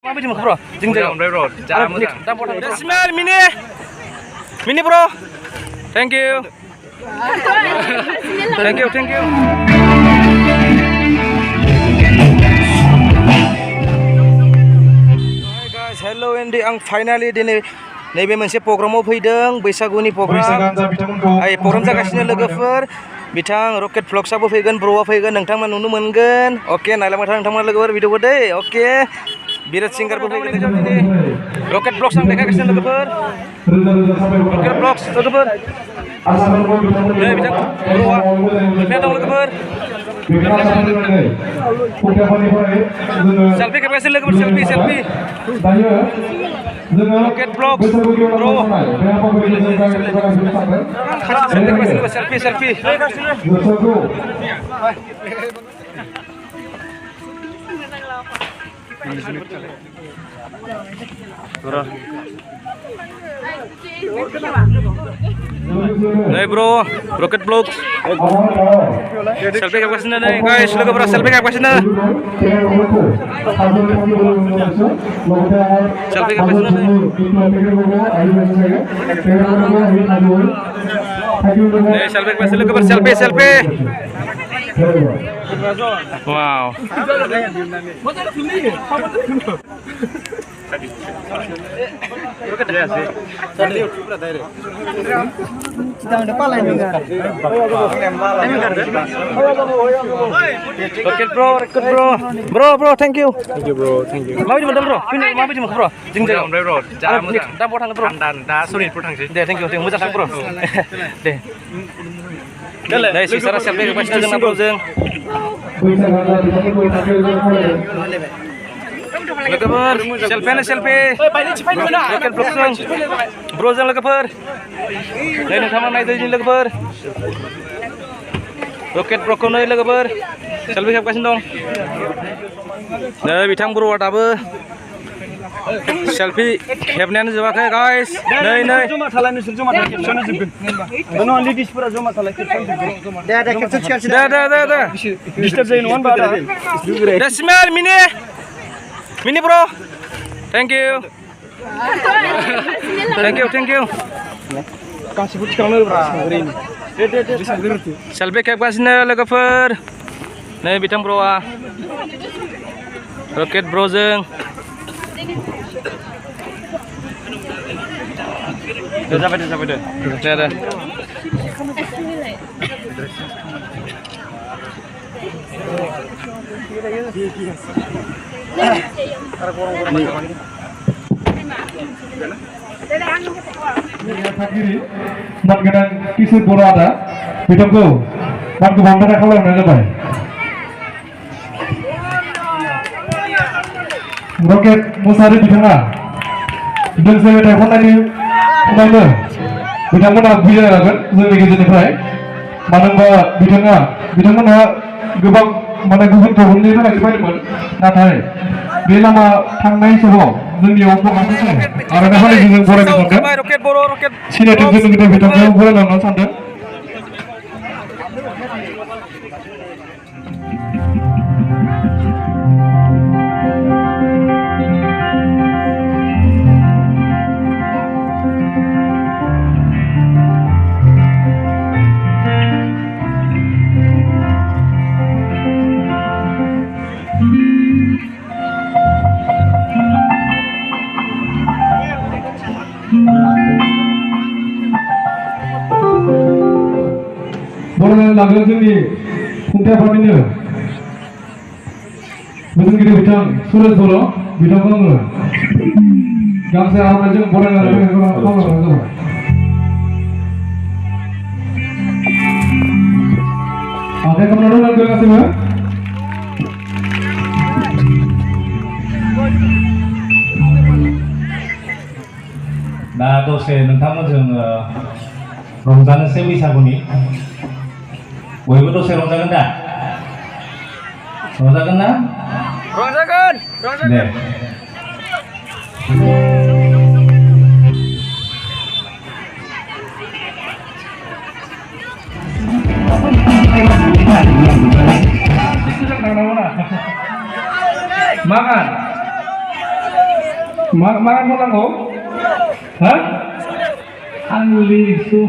माबायदि मोनखो ब्र जों जायगायाव ओमफ्राय ब्र जा मोजां दा फट' स्मेल मिनि ब्र थेंक इउ हेलो एन्डी आं फाइनालि दिनै नैबे मोनसे प्रग्रामाव फैदों बैसागुनि प्रग्राम जागासिनो लोगोफोर बिथां रकेट फ्लक्सआबो फैगोन ब्र'आ फैगोन नोंथांमोन नुनो मोनगोन अके नायलांबाय था नोंथांमोन लोगोफोर भिडिअखौ दै अके बिराट सिंगारबो फैगोन दिनै रकेट फ्लक्स आं देखायगासिनो लोगोफोर रकेट फ्लक्स लोगोफोर नै बिथां ब्र'आ नुनाया दं लोगोफोर सेल्फि खेबगासिनो लोगोफोर selfie rocket blocks bro selfie Hey bro, rocket blocks. Selfie kayak sini nih guys, lo keberapa selfie kayak sini? Selfie kayak sini nih. Selfie kayak sini, keber selfie. Wow. Bro, thank you bro. Mau di mana bro? Mau di mana bro? Jengjeng ombray bro, jangan mudah. Dah mau bro. Dah sulit pun sih. Deh, thank you, mudah bro. Deh. Deh, secara selfie pasti dengan bro jeng. Logoper, selfie. Rocket block bro jeng logoper. Đây là tham này tôi logoper. Rocket block này logoper. Selfie khép kasih dong. Đây bitang bro dabe. Selfie khepnya juga kayak guys. Nih. Cuma salah nih, cuma caption juga. Dono ladies pura cuma salah caption juga. Dah caption sekali. Dah. Disturb jain one bar. Dah smell Mini bro. Thank you. Kasih putih kamu bro. Selfie kayak kasih logoper. Nih bitang bro Rocket bro jeng. Sampai deh. Ada. Mengenang kisah bola ada, bidangku, dan kebanggaan kalau yang ada Roket Musari di tengah, dan saya telepon tadi, mana, bidang mana biar kan, saya begini nih, mana bidang mana gebang mana gugur tahun ini lagi pada natai, bila mah tangnai semua, dunia umum macam ni, ada apa lagi yang boleh ditonton? Roket. Sini tunggu kita bidang boleh nonton santai. Boleh lagu ini kuntai paminya. Betul kita bincang surat bolo, bincang kamu. Gang saya orang aja boleh lagu kamu. Ada kamu nonton lagu yang asing mana? 나 도세 능탐은 정 롱자는 세미사군이 외부 도세 롱자근다 롱자근나? 네. Makan. Makan nalango? Hah? Ang liso.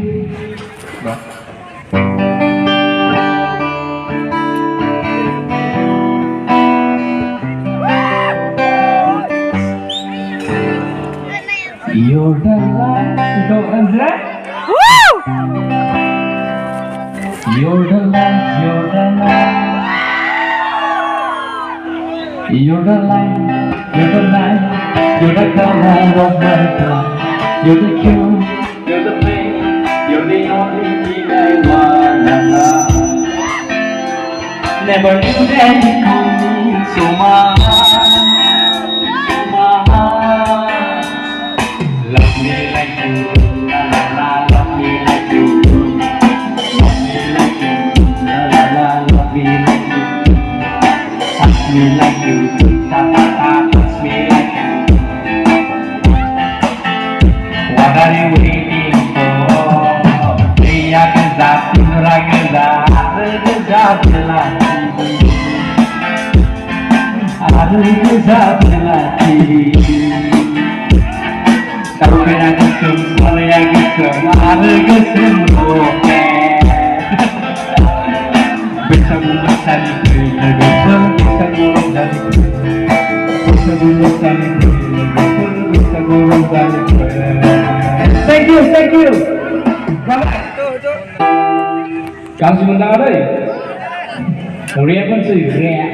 You're the light, go Andra. Woo! You're the light, you're the light. You're the light, you're the light. You're the color of my blood. You're the cure, you're the pain. You're the only thing I wanna love. Never knew that you could mean so much, so much. Love me like you, la la la. Love me like you, love me like you, la la la. Love me like you, touch me like you, ta ta ta. Touch me like you. What are you waiting for? Dia gezap, pura gezap, gezap lagi. Ada gezap lagi. Kau kena kesem, saya kesem, ada kesem roket. Bisa bunuh sani kerja, bisa gurung dari kerja. Bisa bunuh sani kerja, bisa gurung dari kerja. Thank you, thank you. Cảm ơn chúng ta đây. Rap vẫn sự rap.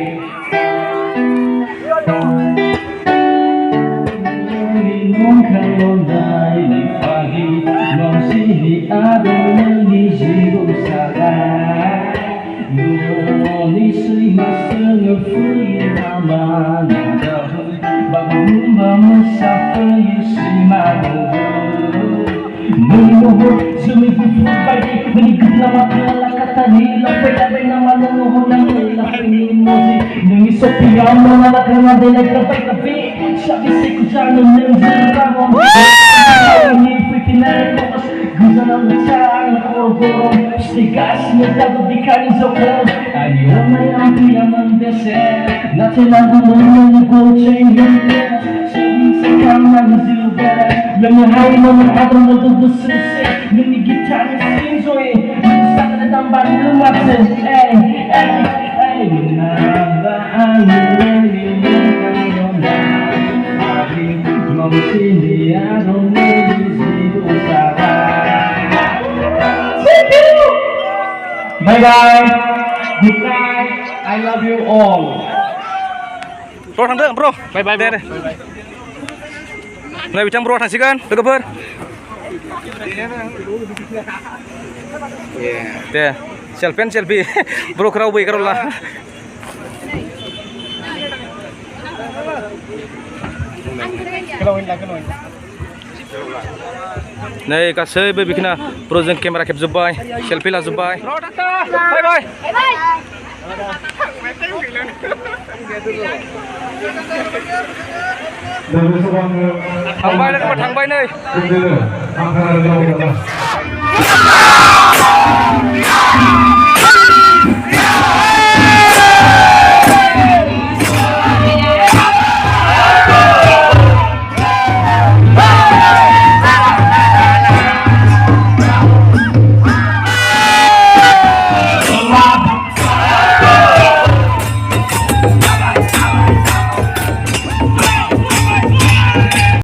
Non kalau dai di pagi, non si di adon di jigo salah. Non di sui maseng fui nama dah. Bangun bangun sapa yusi malu. Menunggu sumi fufu pagi menikut nama kala kata ni lapai nama menunggu nama lapai ni mozi nengi sopi amma nama kena dela tapi sabi sekujan nengi ramon ni fikiran kos guzana macam koro stikas nyata dikani zokol ayo mayampi aman dese natelang menunggu goceng sabi sekaman zilbar Lemahai memaham untuk selesai Ini gitar sinzoi Sangat tambah lemak Menambah air Bye bye. Good night. I love you all. Bro thằng bro. Bye bye bye. Này trong bro thằng xí cân, được không? Yeah. Selfie. Bro kerau boy kerau lah. Này cả sơi bây giờ kena bro jeng kamera cap zubai, selfie lah zubai. Bye bye. Thằng bay đây các bạn, thằng bay đây.